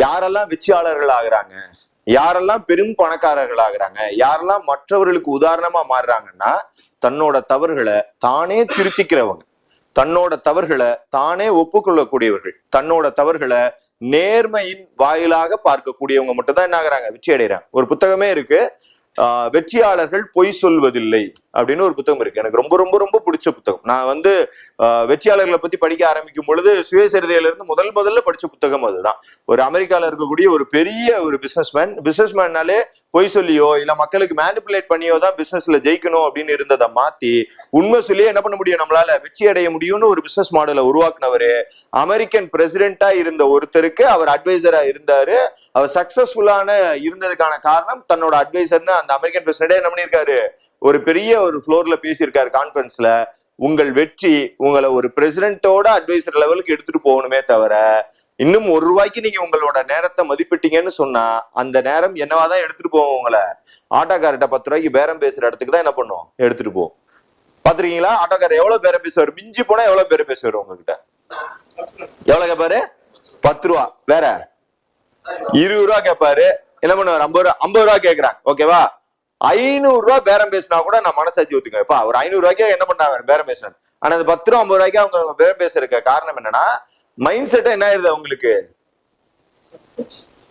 யாரெல்லாம் வெற்றியாளர்கள் ஆகுறாங்க, யாரெல்லாம் பெரும் பணக்காரர்கள் ஆகுறாங்க, யாரெல்லாம் மற்றவர்களுக்கு உதாரணமா மாறுறாங்கன்னா தன்னோட தவறுகளை தானே திருத்திக்கிறவங்க, தன்னோட தவறுகளை தானே ஒப்புக்கொள்ளக்கூடியவர்கள், தன்னோட தவறுகளை நேர்மையின் வாயிலாக பார்க்கக்கூடியவங்க மட்டும் தான் என்ன ஆகுறாங்க, வெற்றி அடைகிறாங்க. ஒரு புத்தகமே இருக்கு, வெற்றியாளர்கள் பொய் சொல்வதில்லை அப்படின்னு ஒரு புத்தகம் இருக்கு. எனக்கு ரொம்ப ரொம்ப ரொம்ப பிடிச்ச புத்தகம். நான் வெற்றியாளர்களை பத்தி படிக்க ஆரம்பிக்கும் பொழுது சுயசரிதையில இருந்து முதல்ல படிச்ச புத்தகம் அதுதான். ஒரு அமெரிக்கால இருக்கக்கூடிய ஒரு பெரிய ஒரு பிசினஸ்மேன்னாலே பொய் சொல்லியோ இல்ல மக்களுக்கு மேனிபுலேட் பண்ணியோ தான் பிசினஸ்ல ஜெயிக்கணும் அப்படின்னு இருந்ததை மாத்தி உண்மை சொல்லியே என்ன பண்ண முடியும், நம்மளால வெற்றி அடைய முடியும்னு ஒரு பிசினஸ் மாடலை உருவாக்குனவரு அமெரிக்கன் பிரசிடென்டா இருந்த ஒருத்தருக்கு அவர் அட்வைசரா இருந்தாரு. அவர் சக்சஸ்ஃபுல்லான இருந்ததுக்கான காரணம் தன்னோட அட்வைசர்னு அந்த அமெரிக்கன் பிரசிடென்ட் என்ன பண்ணியிருக்காரு, ஒரு பெரிய ஒரு ஃப்ளோர்ல பேசியிருக்காரு கான்ஃபரன்ஸ்ல. உங்கள் வெற்றி உங்களை ஒரு பிரசிடென்ட்டோட அட்வைசர் லெவலுக்கு எடுத்துட்டு போகணுமே தவிர இன்னும் ₹1 நீங்க உங்களோட நேரத்தை மதிப்பிட்டீங்கன்னு சொன்னா அந்த நேரம் என்னவாதான் எடுத்துட்டு போவோம், உங்களை ஆட்டோக்கார்ட்ட ₹10 பேரம் பேசுற இடத்துக்கு தான் என்ன பண்ணுவோம், எடுத்துட்டு போவோம். பாத்துருக்கீங்களா? ஆட்டோக்காரர் எவ்வளவு பேரம் பேசுவார், மிஞ்சி போனா எவ்வளவு பேரம் பேசுவார் உங்ககிட்ட, எவ்வளவு கேட்பாரு, ₹10. வேற ₹20 கேட்பாரு. என்ன பண்ணுவார், ₹50 கேட்கிறாங்க, ஓகேவா? ₹500 பேரம் பேசினா கூட நான் மனசாட்சி ஒத்துக்குவேன். இப்ப அவர் ₹500 என்ன பண்ணாரு, பேரம் பேசினார். ஆனா அது ₹10 ₹50 அவங்க பேரம் பேசுறதுக்கு காரணம் என்னன்னா மைண்ட் செட் என்ன ஆயிருது, அவங்களுக்கு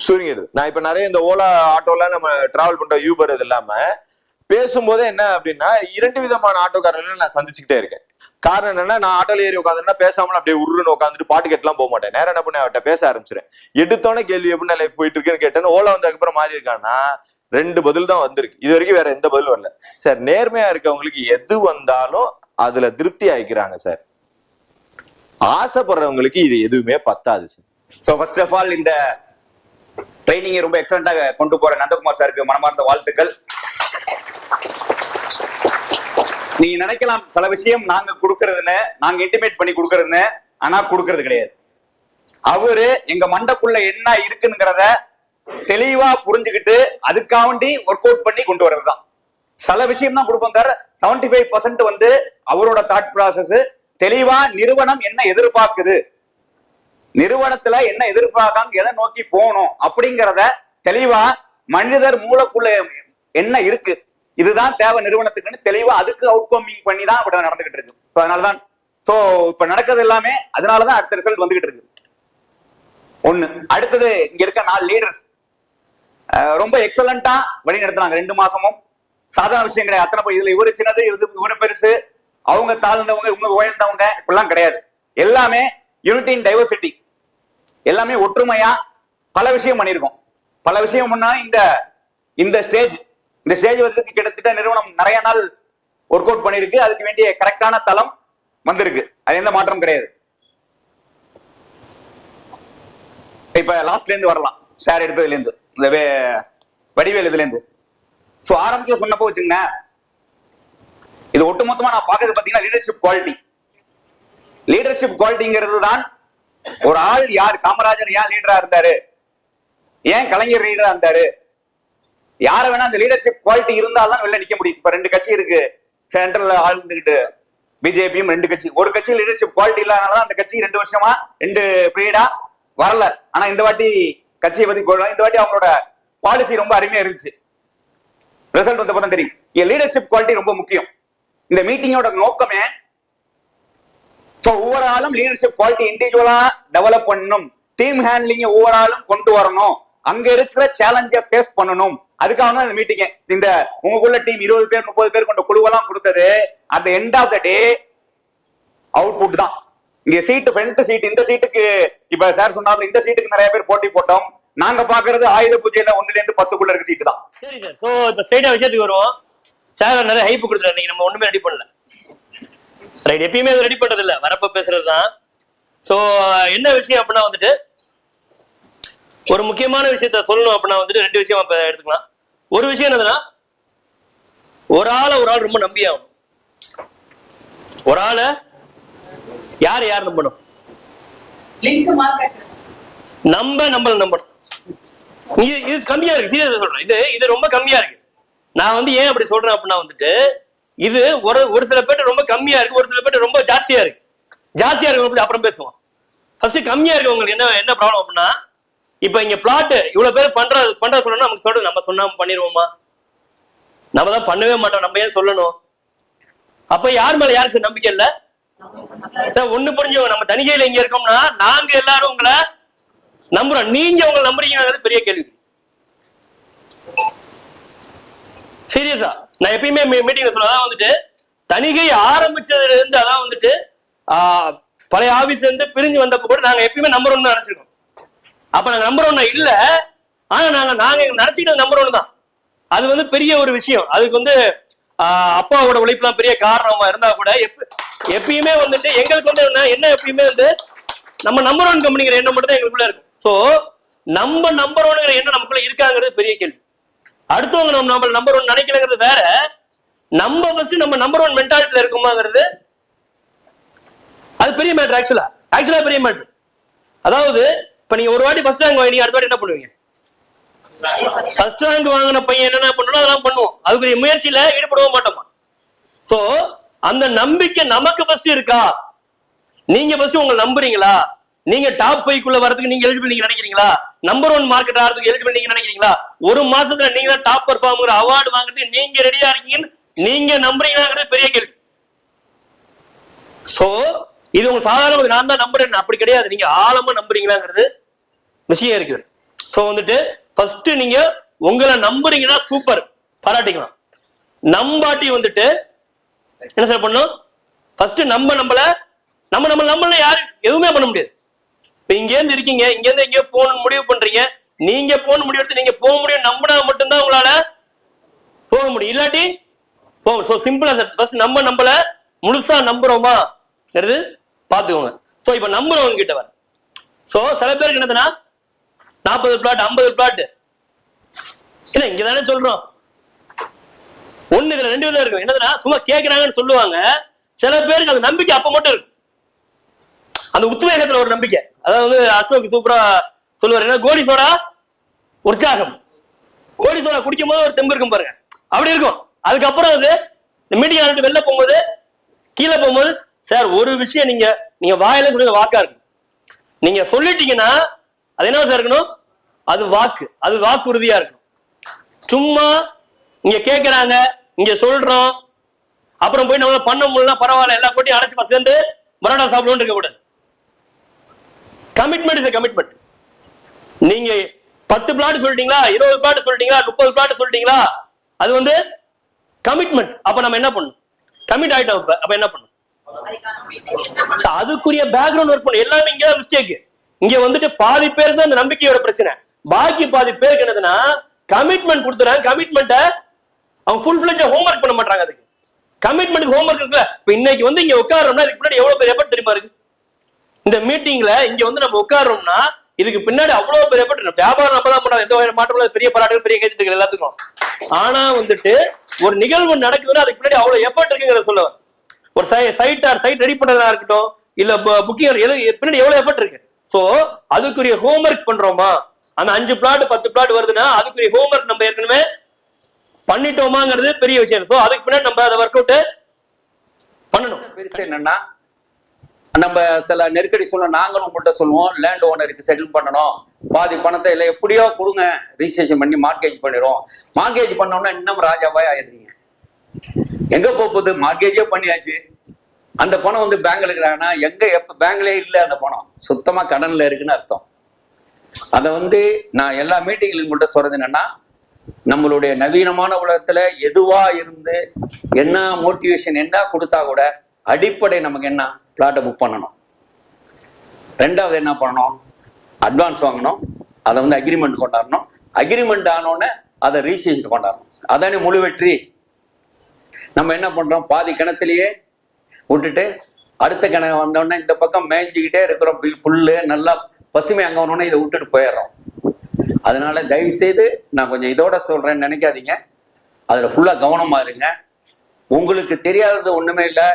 சுருங்கிடுது. நான் இப்ப நிறைய இந்த ஓலா ஆட்டோல நம்ம டிராவல் பண்ற யூபர் இது இல்லாம பேசும்போதே என்ன அப்படின்னா 2 விதமான ஆட்டோக்காரர்கள் நான் சந்திச்சுக்கிட்டே இருக்கேன். காரணம் என்னன்னா, நான் ஆட்டோல ஏறி உட்காந்துன்னா பேசாமல் அப்படியே உருன்னு உட்காந்துட்டு பாட்டு கேட்டுலாம் போக மாட்டேன். நேரம் என்ன பண்ண அவர்கிட்ட பேச ஆரம்பிச்சிருவேன். எடுத்தோன்னே கேள்வி எப்படின்னா லைஃப் போயிட்டு இருக்குன்னு கேட்டேன்னு ஓலா வந்ததுக்கு அப்புறம் மாறி இருக்கான்னா 2 பதில் தான் வந்திருக்கு. இது வரைக்கும் வேற எந்த பதிலும் வரல சார். நேர்மையா இருக்கவங்களுக்கு எது வந்தாலும் அதுல திருப்தி ஆயிக்கிறாங்க சார். ஆசைப்படுறவங்களுக்கு இது எதுவுமே பத்தாது sir. So first of all இந்த ட்ரைனிங்கை ரொம்ப எக்ஸலண்டாக கொண்டு போற நந்தகுமார் சாருக்கு மனமார்ந்த வாழ்த்துக்கள். நீங்க நினைக்கலாம் சில விஷயம் நாங்க கொடுக்கறதுன்னு, நாங்க இன்டிமேட் பண்ணி கொடுக்கறதுன்னு, ஆனா கொடுக்கறது கிடையாது. அவரு எங்க மண்டக்குள்ள என்ன இருக்குங்கிறத தெளிவா புரிஞ்சுக்கிட்டு அதுக்காண்டி ஒர்க் அவுட் பண்ணி கொண்டு வர்றதுதான். சில விஷயம் தான் கொடுப்போம் சார். 75% அவரோட தாட் ப்ராசஸ் தெளிவா நிறுவனம் என்ன எதிர்பார்க்குது, நிறுவனத்துல என்ன எதிர்பார்க்காங்க, எதை நோக்கி போகணும் அப்படிங்கிறத தெளிவா மனிதர் மூலக்குள்ள என்ன இருக்கு, இதுதான் தேவை நிறுவனத்துக்குன்னு தெளிவா அதுக்கு அவுட்கமிங் பண்ணி தான் இப்ப நடந்துகிட்டு இருக்கு. அதனாலதான் இப்ப நடக்கிறது எல்லாமே அதனாலதான் அடுத்த ரிசல்ட் வந்துகிட்டு இருக்கு. ஒண்ணு. அடுத்தது இங்க இருக்க 4 லீடர்ஸ் ரொம்ப எக்ஸலண்டா வழி நடத்துறாங்க. 2 மாசமும் சாதாரண விஷயம் கிடையாது. அத்தனை போய் இதுல இவரு சின்னது, இவரு பெருசு, அவங்க தாழ்ந்தவங்க, இவங்க உயர்ந்தவங்க, இப்படிலாம் கிடையாது. எல்லாமே யூனிட்டி இன் டைவர்சிட்டி, எல்லாமே ஒற்றுமையா பல விஷயம் பண்ணிருக்கோம். பல விஷயம் பண்ணா இந்த ஸ்டேஜ் வந்து கிட்டத்தட்ட நிறுவனம் நிறைய நாள் ஒர்க் அவுட் பண்ணிருக்கு. அதுக்கு வேண்டிய கரெக்டான தளம் வந்திருக்கு. அது எந்த மாற்றம் கிடையாது. இப்ப லாஸ்ட்ல இருந்து வரலாம், சார் எடுத்ததுல இருந்து, இந்த வடிவேல் இதுல இருந்து. சோ ஆரம்பத்துல சொன்னப்போ வச்சுங்க, இது ஒட்டுமொத்தமா நான் பாக்குறது பாத்தீங்கன்னா லீடர்ஷிப் குவாலிட்டி. லீடர்ஷிப் குவாலிட்டிங்கிறது தான் ஒரு ஆள் யார், காமராஜர் ஏன் லீடரா இருந்தாரு, ஏன் கலைஞர் லீடரா இருந்தாரு, யார வேணா அந்த லீடர்ஷிப் குவாலிட்டி இருந்தால்தான் வெளில நிக்க முடியும். இப்ப 2 கட்சி இருக்கு சென்ட்ரல் ஆழ்ந்துகிட்டு, பிஜேபியும் 2 கட்சி. ஒரு கட்சி லீடர்ஷிப் குவாலிட்டி இல்லாதனாலதான் அந்த கட்சி 2 வருஷமா 2 பீரியடா வரல. ஆனா இந்த வாட்டி கட்சியை பத்தி இந்த வாட்டி அவங்களோட பாலிசி ரொம்ப அருமையா இருந்துச்சு. ரிசல்ட் வந்த பார்த்தா தெரியும். லீடர்ஷிப் குவாலிட்டி ரொம்ப முக்கியம். இந்த மீட்டிங்கோட நோக்கமே ஒவ்வொரு ஆளும் லீடர்ஷிப் குவாலிட்டி இண்டிவிஜுவலா டெவலப் பண்ணணும், டீம் ஹேண்ட்லிங் ஒவ்வொரு ஆளும் கொண்டு வரணும், அங்க இருக்கிற சேலஞ்சை ஃபேஸ் பண்ணணும். அதுக்காக தான் இந்த மீட்டிங். இந்த உங்களுக்குள்ள டீம் 20 பேர் 30 பேர் கொண்ட குழுவெல்லாம் கொடுத்தது at the end of the day output தான். இங்க சீட்டு, ஃப்ரண்ட் சீட், இந்த சீட்டுக்கு இப்ப சார் சொன்னாலும் இந்த சீட்டுக்கு நிறைய பேர் போட்டி போட்டோம். நாங்க பாக்குறது ஆயுத பூஜையில 1ல இருந்து 10க்குள்ள இருக்க சீட்டு தான். சரி சார். சோ இப்ப ஸ்ட்ரைட்டா விஷயத்துக்கு வருவோம். சார் நிறைய ஹைப் கொடுத்துறாரு, நீங்க நம்ம ஒண்ணுமே ரெடி பண்ணல. ரைட், எப்பயுமே ரெடி பண்றது இல்ல, வரப்ப பேசுறதுதான். சோ என்ன விஷயம் அப்படின்னா வந்துட்டு ஒரு முக்கியமான விஷயத்த சொல்லணும் அப்படின்னா வந்துட்டு 2 விஷயம் எடுத்துக்கலாம். ஒரு விஷயம் என்னதுன்னா, ஒரு ஆள் ரொம்ப நம்பி ஆகணும். ஒரு ஆளை யார் நம்பணும், நம்மள நம்பணும். இது கம்மியா இருக்கு, சீரியஸா சொல்றேன். இது ரொம்ப கம்மியா இருக்கு. நான் ஏன் அப்படி சொல்றேன் அப்படின்னா வந்துட்டு இது ஒரு சில பேர் ரொம்ப கம்மியா இருக்கு, ஒரு சில பேர் ரொம்ப ஜாஸ்தியா இருக்கு. ஜாஸ்தியா இருக்கு அப்புறம் பேசுவோம். ஃபர்ஸ்ட் கம்மியா இருக்கு. உங்களுக்கு என்ன ப்ராப்ளம் அப்படின்னா, இப்ப இங்க பிளாட் இவ்வளவு பேர் பண்ற சொல்லணும், நமக்கு சொல்றது நம்ம சொன்னா பண்ணிடுவோமா? நம்ம தான் பண்ணவே மாட்டோம், நம்ம ஏன் சொல்லணும்? அப்ப யார் மேல யாருக்கு நம்பிக்கை இல்ல? சார் ஒண்ணு புரிஞ்சவங்க, நம்ம தணிக்கையில இங்க இருக்கோம்னா நாங்க எல்லாரும் உங்களை நம்புறோம், நீங்க உங்களை நம்புறீங்கிறது பெரிய கேள்வி. சீரியஸா நான் எப்பயுமே மீட்டிங்ல சொல்ல வந்துட்டு தணிகை ஆரம்பிச்சதுல இருந்து அதான் வந்துட்டு பழைய ஆபீஸ்ல இருந்து பிரிஞ்சு வந்தப்ப கூட நாங்க எப்பயுமே நம்பர் ஒன்னு நினைச்சிருக்கோம். அப்ப நாங்க நம்பர் ஒன்னு இல்ல, ஆனா நாங்க நினைச்சுக்கிட்டு நம்பர் ஒன்னு தான். அது வந்து பெரிய ஒரு விஷயம். அதுக்கு வந்து அப்பாவோட உழைப்புலாம் பெரிய காரணமா இருந்தா கூட எப்பயுமே வந்துட்டு எங்களுக்கு வந்து என்ன எப்பயுமே வந்து நம்ம நம்பர் ஒன் கம்பெனிங்கிற எண்ணம் மட்டும் தான் எங்களுக்குள்ள இருக்கும். சோ நம்ம நம்பர் ஒன்னுங்கிற எண்ணம் நமக்குள்ள இருக்காங்கிறது பெரிய கேள்வி. அடுத்தவங்க நம்ம நம்பர் ஒன் நினைக்கலங்கிறது வேற, நம்ம ஃபர்ஸ்ட் நம்ம நம்பர் ஒன் மென்டாலிட்டியில இருக்குமாங்கிறது அது பெரிய மேட்ரு. ஆக்சுவலா பெரிய மேட்ரு. அதாவது இப்ப நீங்க ஒரு வாட்டி ஃபர்ஸ்ட் ரேங்க் வாங்கி அடுத்த வாட்டி என்ன பண்ணுவீங்க? ஃபர்ஸ்ட் ரேங்க் வாங்கின பையன் என்னென்ன பண்ணணும் அதெல்லாம் பண்ணுவோம், அதுக்குரிய முயற்சியில ஈடுபடவும் மாட்டோமா? சோ அந்த நம்பிக்கை நமக்கு ஃபர்ஸ்ட் இருக்கா? நீங்க ஃபர்ஸ்ட் உங்களை நம்புறீங்களா? நீங்க டாப் 5 குள்ள வரதுக்கு நீங்க எலிஜிபிள் நீங்க நினைக்கிறீங்களா? நம்பர் 1 மார்க்கெட் ஆறதுக்கு எலிஜிபிள் நீங்க நினைக்கிறீங்களா? ஒரு மாசத்துல நீங்க தான் டாப் பெர்ஃபார்மர் அவார்டு வாங்குறதுக்கு நீங்க ரெடியா இருக்கீங்கன்னு நீங்க நம்புறீங்களாங்கிறது பெரிய கேள்வி. சோ இது உங்க சாதாரண நான் தான் நம்புறேன் அப்படி கிடையாது, நீங்க ஆழமா நம்புறீங்களாங்கிறது விஷயம் இருக்குது. சோ வந்துட்டு ஃபர்ஸ்ட் நீங்க உங்களை நம்புறீங்கன்னா சூப்பர், பாராட்டிக்கலாம். நம்பாட்டி வந்துட்டு என்ன சார் பண்ணும்? ஃபர்ஸ்ட் நம்மள யாரும் எதுவுமே பண்ண முடியாது. இப்ப இங்க இருந்து இருக்கீங்க, இங்க இருந்து எங்கேயோ போகணும்னு முடிவு பண்றீங்க, நீங்க போகணும் முடிவு எடுத்து நீங்க போக முடியும் நம்பினா மட்டும்தான் உங்களால போக முடியும், இல்லாட்டி போகும். சோ சிம்பிளா சார், ஃபர்ஸ்ட் நம்மள முழுசா நம்புறோமா பாத்துக்கோங்க. சோ இப்ப நம்புறவங்க கிட்ட வர சோ சில பேருக்கு என்னதுன்னா 40 பிளாட் 50 பிளாட் என்ன இங்கதானே சொல்றோம். ஒண்ணு இதுல 2 விதம் இருக்கு. என்னதுன்னா சும்மா கேக்குறாங்கன்னு சொல்லுவாங்க, சில பேருக்கு அந்த நம்பிக்கை அப்ப மட்டும் இருக்கு, அந்த உத்வேகத்துல ஒரு நம்பிக்கை. அதாவது அசோக் சூப்பரா சொல்லுவாரு, என்ன கோடி சோடா உற்சாகம், கோடி சோடா குடிக்கும் போது ஒரு தெம்பு இருக்கும் பாருங்க, அப்படி இருக்கும். அதுக்கப்புறம் அது மீடியா வெளில போகும்போது கீழே போகும்போது சார் ஒரு விஷயம் நீங்க வாயில சொல்லுங்க வாக்கா இருக்கு, நீங்க சொல்லிட்டீங்கன்னா அது என்ன சார் இருக்கணும்? அது வாக்கு உறுதியா இருக்கணும். சும்மா இங்க கேக்குறாங்க இங்க சொல்றோம் அப்புறம் போய் நம்ம பண்ண முடியல பரவாயில்ல எல்லா போட்டியும் அடைச்சு ஃபர்ஸ்ட் இருந்து பரோட்டா சாப்பிடணும்னு இருக்க கூடாது. Commitment is commitment. நீங்க 10 பிளாட் சொல்லிட்டீங்களா, 20 பிளாட் சொல்லிட்டீங்களா, 30 பிளாட் சொல்லிட்டீங்களா, அது வந்து கமிட்மெண்ட். அப்ப நம்ம என்ன பண்ணணும்? கமிட் ஆயிட்டோம். அப்ப என்ன பண்ணணும்? அதுக்குரிய பேக்ரவுண்ட் ஒர்க் பண்ணணும். எல்லாமே இங்க மிஸ்டேக். இங்க வந்துட்டு பாதி பேர் தான் இந்த நம்பிக்கையோட பிரச்சனை, பாக்கி பாதி பேருக்கு என்னதுன்னா கமிட்மெண்ட் கொடுத்துறாங்க, கமிட்மெண்ட்டை அவங்க ஃபுல் ஃபிளெஜ்டா ஹோம்வொர்க் பண்ண மாட்டாங்க. அதுக்கு கமிட்மெண்ட்டுக்கு ஹோம்வொர்க் இருக்குல்ல. இப்ப இன்னைக்கு வந்து இங்க உட்காரோம்னா இதுக்கு முன்னாடி எவ்வளவு பெரிய எஃபர்ட் தெரியுமா இருக்கு? இந்த மீட்டிங்ல இங்க வந்து நம்ம உட்காரோம்னா இதுக்கு பின்னாடி அவ்வளவு பெரிய எஃபர்ட். வியாபாரம் நம்ம தான் பண்ணாது, எந்த வகையான மாற்றம், பெரிய பாராட்டுகள் பெரிய கேட்டுகள் எல்லாத்துக்கும். ஆனா வந்துட்டு ஒரு நிகழ்வு நடக்குதுன்னா அதுக்கு பின்னாடி அவ்வளவு எஃபர்ட் இருக்குங்கிற சொல்லுவேன். ஒரு சைட் ரெடி பண்றதா இருக்கட்டும், இல்ல புக்கிங் பின்னாடி எவ்வளவு எஃபர்ட் இருக்கு. சோ அதுக்குரிய ஹோம்வொர்க் பண்றோமா? அந்த 5 பிளாட் 10 பிளாட் வருதுன்னா அதுக்குரிய ஹோம்வொர்க் நம்ம ஏற்கனவே பண்ணிட்டோமாங்கிறது பெரிய விஷயம். சோ அதுக்கு பின்னாடி நம்ம அதை ஒர்க் அவுட் பண்ணணும். பெருசு என்னன்னா நம்ம சில நெருக்கடி சொல்ல நாங்களும் உங்கள்கிட்ட சொல்லுவோம், லேண்ட் ஓனருக்கு செட்டில் பண்ணணும், பாதி பணத்தை இல்லை எப்படியோ கொடுங்க, ரிஜிஸ்ட்ரேஷன் பண்ணி மார்க்கேஜ் பண்ணிடுவோம். மார்க்கேஜ் பண்ணோம்னா இன்னும் ராஜாவாய் ஆயிருந்தீங்க. எங்க போகுது? மார்க்கேஜே பண்ணியாச்சு, அந்த பணம் வந்து பேங்க்ல இருக்கிறாங்கன்னா எங்க எப்ப பேங்க்லயே இல்லை, அந்த பணம் சுத்தமா கடன்ல இருக்குன்னு அர்த்தம். அதை வந்து நான் எல்லா மீட்டிங்லையும் உங்கள்கிட்ட சொல்றது என்னன்னா, நம்மளுடைய நவீனமான உலகத்துல எதுவா இருந்து என்ன மோட்டிவேஷன் என்ன கொடுத்தா கூட அடிப்படை நமக்கு என்ன, பிளாட்டை புக் பண்ணணும். ரெண்டாவது என்ன பண்ணணும்? அட்வான்ஸ் வாங்கணும், அதை வந்து அக்ரிமெண்ட் கொண்டாடணும், அக்ரிமெண்ட் ஆனோடனே அதை ரிஜிஸ்ட்ரேஷன் கொண்டாடணும். அதானே முழு வெற்றி. நம்ம என்ன பண்றோம்? பாதி கிணத்துலயே விட்டுட்டு அடுத்த கிணறு வந்தோடனே இந்த பக்கம் மேய்ஞ்சிக்கிட்டே இருக்கிறோம், புல்லு நல்லா பசுமை அங்க வந்தோடனே இதை விட்டுட்டு போயிடுறோம். அதனால தயவு செய்து நான் கொஞ்சம் இதோட சொல்றேன்னு நினைக்காதீங்க, அதுல ஃபுல்லா கவனமா இருங்க. உங்களுக்கு தெரியாதது ஒண்ணுமே இல்லை.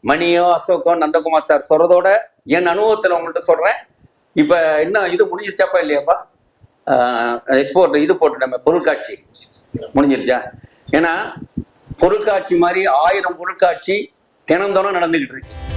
மணியோ அசோக்கோ நந்தகுமார் சார் சொல்றதோட என் அனுபவத்துல உங்கள்கிட்ட சொல்றேன். இப்ப என்ன இது முடிஞ்சிருச்சாப்பா இல்லையாப்பா? எக்ஸ்போர்ட் இது போட்டு நம்ம பொருட்காட்சி முடிஞ்சிருச்சா? ஏன்னா பொருட்காட்சி மாதிரி 1000 பொருட்காட்சி தினந்தோறும் நடந்துகிட்டு இருக்கு.